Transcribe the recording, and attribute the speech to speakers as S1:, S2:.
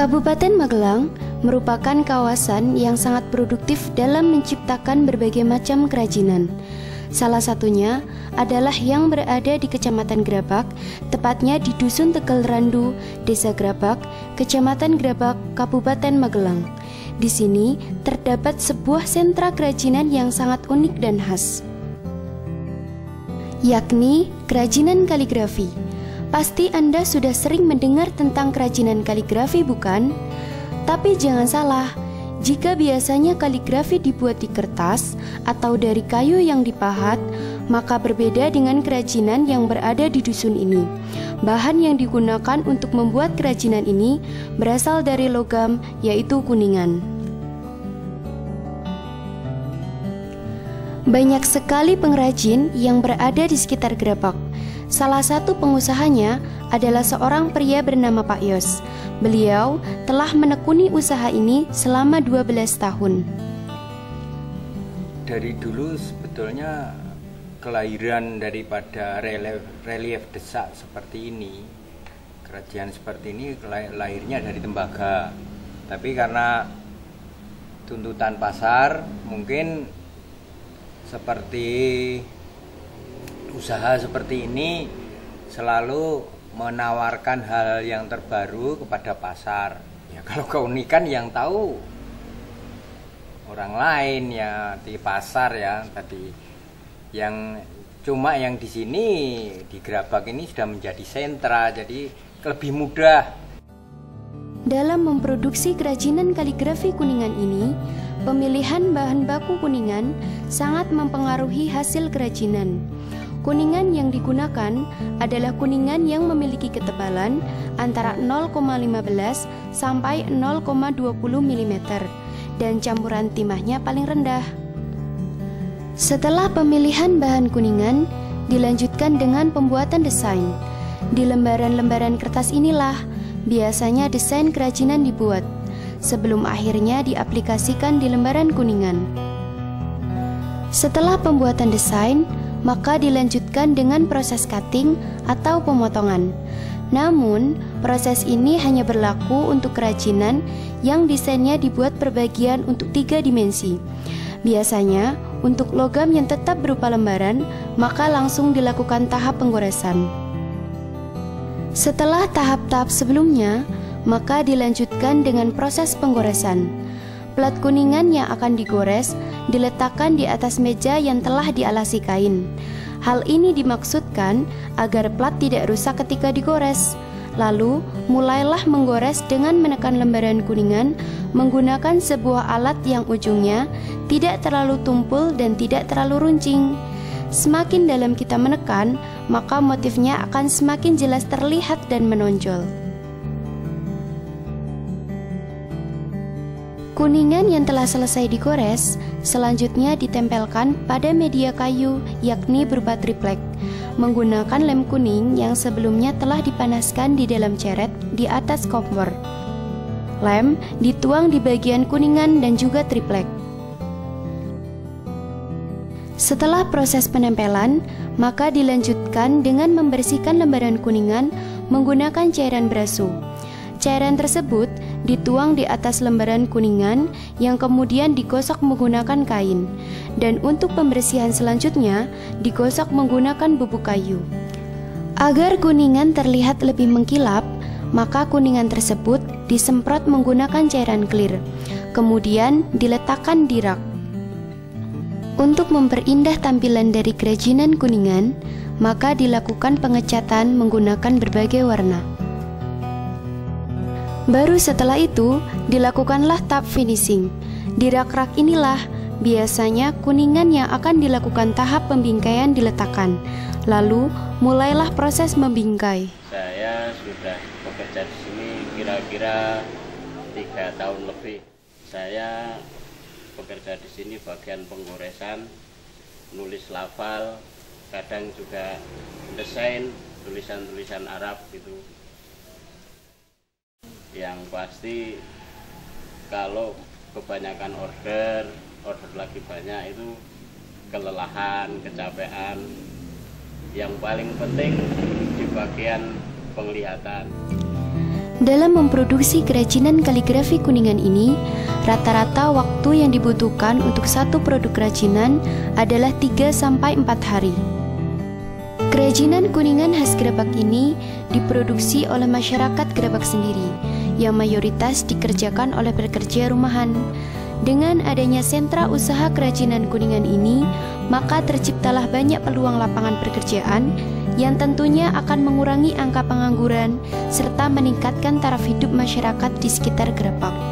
S1: Kabupaten Magelang merupakan kawasan yang sangat produktif dalam menciptakan berbagai macam kerajinan. Salah satunya adalah yang berada di Kecamatan Grabak, tepatnya di Dusun Tegal Randu, Desa Grabak, Kecamatan Grabak, Kabupaten Magelang. Di sini terdapat sebuah sentra kerajinan yang sangat unik dan khas, yakni kerajinan kaligrafi. Pasti Anda sudah sering mendengar tentang kerajinan kaligrafi, bukan? Tapi jangan salah, jika biasanya kaligrafi dibuat di kertas atau dari kayu yang dipahat, maka berbeda dengan kerajinan yang berada di dusun ini. Bahan yang digunakan untuk membuat kerajinan ini berasal dari logam, yaitu kuningan. Banyak sekali pengrajin yang berada di sekitar Grabak. Salah satu pengusahanya adalah seorang pria bernama Pak Yos. Beliau telah menekuni usaha ini selama 12 tahun.
S2: Dari dulu sebetulnya kelahiran daripada relief desak seperti ini, kerajinan seperti ini lahirnya dari tembaga. Tapi karena tuntutan pasar, mungkin seperti usaha seperti ini selalu menawarkan hal yang terbaru kepada pasar. Ya, kalau keunikan yang tahu orang lain ya di pasar ya tadi. Yang cuma yang di sini di Grabak ini sudah menjadi sentra, jadi lebih mudah.
S1: Dalam memproduksi kerajinan kaligrafi kuningan ini, pemilihan bahan baku kuningan sangat mempengaruhi hasil kerajinan. Kuningan yang digunakan adalah kuningan yang memiliki ketebalan antara 0,15 sampai 0,20 mm dan campuran timahnya paling rendah. Setelah pemilihan bahan kuningan, dilanjutkan dengan pembuatan desain. Di lembaran-lembaran kertas inilah biasanya desain kerajinan dibuat, sebelum akhirnya diaplikasikan di lembaran kuningan. Setelah pembuatan desain, maka dilanjutkan dengan proses cutting atau pemotongan. Namun, proses ini hanya berlaku untuk kerajinan yang desainnya dibuat per bagian untuk 3 dimensi. Biasanya, untuk logam yang tetap berupa lembaran, maka langsung dilakukan tahap penggoresan. Setelah tahap-tahap sebelumnya, maka dilanjutkan dengan proses penggoresan. Plat kuningan yang akan digores diletakkan di atas meja yang telah dialasi kain. Hal ini dimaksudkan agar plat tidak rusak ketika digores. Lalu, mulailah menggores dengan menekan lembaran kuningan menggunakan sebuah alat yang ujungnya tidak terlalu tumpul dan tidak terlalu runcing. Semakin dalam kita menekan, maka motifnya akan semakin jelas terlihat dan menonjol. Kuningan yang telah selesai digores selanjutnya ditempelkan pada media kayu, yakni berupa triplek, menggunakan lem kuning yang sebelumnya telah dipanaskan di dalam ceret di atas kompor. Lem dituang di bagian kuningan dan juga triplek. Setelah proses penempelan, maka dilanjutkan dengan membersihkan lembaran kuningan menggunakan cairan brasu. Cairan tersebut dituang di atas lembaran kuningan yang kemudian digosok menggunakan kain. Dan untuk pembersihan selanjutnya, digosok menggunakan bubuk kayu. Agar kuningan terlihat lebih mengkilap, maka kuningan tersebut disemprot menggunakan cairan clear. Kemudian diletakkan di rak. Untuk memperindah tampilan dari kerajinan kuningan, maka dilakukan pengecatan menggunakan berbagai warna. Baru setelah itu, dilakukanlah tahap finishing. Di rak-rak inilah biasanya kuningan yang akan dilakukan tahap pembingkaian diletakkan. Lalu, mulailah proses membingkai.
S3: Saya sudah bekerja di sini kira-kira 3 tahun lebih. Saya bekerja di sini bagian penggoresan, nulis lafal, kadang juga desain tulisan-tulisan Arab gitu. Yang pasti kalau kebanyakan order lagi banyak itu kelelahan, kecapean. Yang paling penting di bagian penglihatan.
S1: Dalam memproduksi kerajinan kaligrafi Kuningan ini, rata-rata waktu yang dibutuhkan untuk satu produk kerajinan adalah 3-4 hari. Kerajinan Kuningan khas Gerebek ini diproduksi oleh masyarakat Gerebek sendiri, yang mayoritas dikerjakan oleh pekerja rumahan. Dengan adanya sentra usaha kerajinan Kuningan ini, maka terciptalah banyak peluang lapangan pekerjaan yang tentunya akan mengurangi angka pengangguran serta meningkatkan taraf hidup masyarakat di sekitar Gerebek.